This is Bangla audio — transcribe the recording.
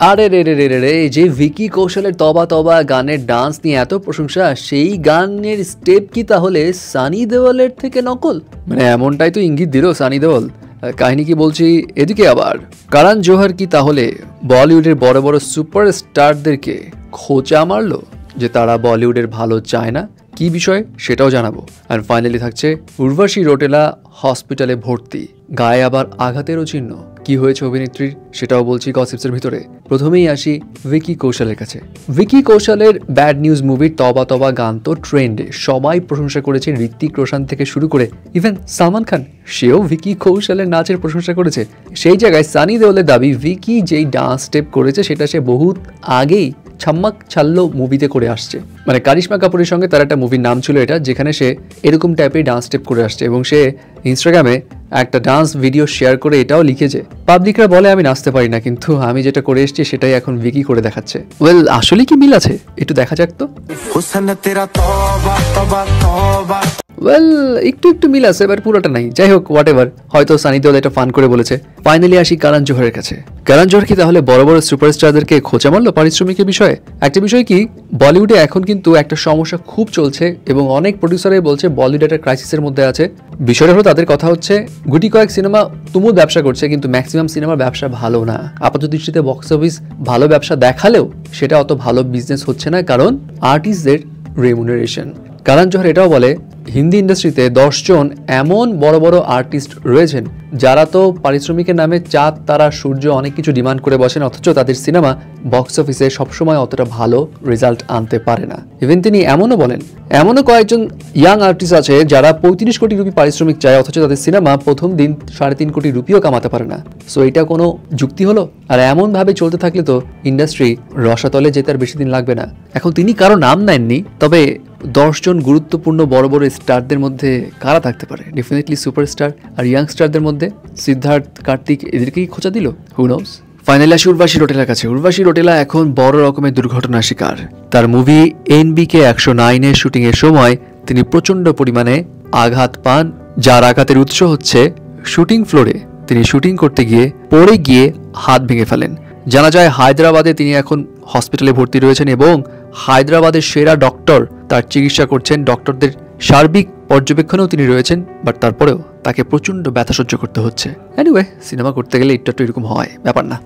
আরে রে রে রে রে রে, যে ভিকি কৌশলের তবা তবা গানের ডান্স নিয়ে এত প্রশংসা, সেই গানের স্টেপ কি তাহলে সানি দেওয়ালের থেকে নকল? মানে এমনটাই তো ইঙ্গিত দিল সানি দেওয়াল। কাহিনী কি বলছি, এদিকে আবার কারণ জোহর কি তাহলে বলিউডের বড় বড় সুপারস্টারদেরকে খোঁচা মারলো যে তারা বলিউডের ভালো চায় না? কি বিষয় সেটাও জানাবো। আর ফাইনালি থাকছে উর্বশী রোটেলা হসপিটালে ভর্তি, গায়ে আবার আঘাতেরও চিহ্ন। কি হয়েছে অভিনেত্রীর সেটাও বলছি গসিপসের ভিতরে। প্রথমেই আসি ভিকি কৌশলের কাছে। ভিকি কৌশলের ব্যাড নিউজ মুভির তবা তবা গান তো ট্রেন্ডে, সবাই প্রশংসা করেছে, ঋত্বিক রোশন থেকে শুরু করে ইভেন সালমান খান সেও ভিকি কৌশলের নাচের প্রশংসা করেছে। সেই জায়গায় সানি দেওলের দাবি ভিকি যেই ডান্স স্টেপ করেছে সেটা সে বহুত আগেই ছাম্মাক ছাল্লো মুভিতে করে আসছে। মানে কারিশমা কাপুরের সঙ্গে তার একটা মুভির নাম ছিল এটা, যেখানে সে এরকম টাইপের ডান্স স্টেপ করে আসছে এবং সে ইনস্টাগ্রামে একটা ডান্স ভিডিও শেয়ার করে এটাও লিখেছে, পাবলিকরা বলে আমি নাচতে পারি না, কিন্তু আমি যেটা করে এসেছি সেটাই এখন ভিকি করে দেখাচ্ছে। ওয়েল, আসলে কি মিল আছে একটু দেখা যাক তো। ওয়েল, একটু একটু মিল আছে, এবার পুরোটা নাই। যাই হোক, হোয়াট এভার, হয়তো সানি দেওল এটা ফান করে বলেছে। ফাইনালি আসি কারণ জোহরের কাছে। কারণ জোহর কি তাহলে বড় বড় সুপারস্টারদেরকে খোঁচা মারলো পারিশ্রমিকের বিষয়ে? একটা বিষয় কি, বলিউডে এখন কিন্তু একটা সমস্যা খুব চলছে এবং অনেক প্রডিউসারই বলছে বলিউড একটা ক্রাইসিসের মধ্যে আছে। বিষয়টা হলো তাদের কথা হচ্ছে গুটি কয়েক সিনেমা তুমুল ব্যবসা করছে, কিন্তু ম্যাক্সিমাম সিনেমার ব্যবসা ভালো না। আপাতত দৃষ্টিতে বক্স অফিস ভালো ব্যবসা দেখালেও সেটা অত ভালো বিজনেস হচ্ছে না, কারণ আর্টিস্টদের রেমুনারেশন। কারণ জোহর এটাও বলে হিন্দি ইন্ডাস্ট্রিতে 10 জন এমন বড় বড় আর্টিস্ট রয়েছেন যারা তো পারিশ্রমিকের নামে চাঁদ তারা সূর্য অনেক কিছু ডিমান্ড করে বসেন, অথচ তাদের সিনেমা বক্স অফিসে সবসময় অতটা ভালো রেজাল্ট আনতে পারে না। ইভেন তিনি এমনও বলেন, এমনও কয়েকজন ইয়াং আর্টিস্ট আছে যারা 35 কোটি রুপি পারিশ্রমিক চায়, অথচ তাদের সিনেমা প্রথম দিন 3.5 কোটি রুপিও কামাতে পারে না। সো এটা কোনো যুক্তি হলো? আর এমনভাবে চলতে থাকলে তো ইন্ডাস্ট্রি রসাতলে যেতে আর বেশি দিন লাগবে না। এখন তিনি কারো নাম নেননি, তবে 10 জন গুরুত্বপূর্ণ বড় বড় স্টারদের মধ্যে কারা থাকতে পারে? Definitely superstar. আর ইয়াংস্টারদের মধ্যে সিদ্ধার্থ, কার্তিক, এদেরকেই খোঁচা দিল, হু নোস। ফাইনালি আসি উর্বশী রোটেলার কাছে। উর্বশী রোটেলা এখন বড় রকমের দুর্ঘটনার শিকার। তার মুভি NBK 109 এর শুটিং এর সময় তিনি প্রচন্ড পরিমাণে আঘাত পান, যার আঘাতের উৎস হচ্ছে শুটিং ফ্লোরে তিনি শুটিং করতে গিয়ে পড়ে গিয়ে হাত ভেঙে ফেলেন। জানা যায় হায়দ্রাবাদে তিনি এখন হসপিটালে ভর্তি রয়েছেন এবং হায়দ্রাবাদের সেরা ডক্টর তার চিকিৎসা করছেন। ডক্টরদের সার্বিক পর্যবেক্ষণেও তিনি রয়েছেন, বাট তারপরেও তাকে প্রচন্ড ব্যথা সহ্য করতে হচ্ছে। এনিওয়ে, সিনেমা করতে গেলে একটু এরকম হয়, ব্যাপার না।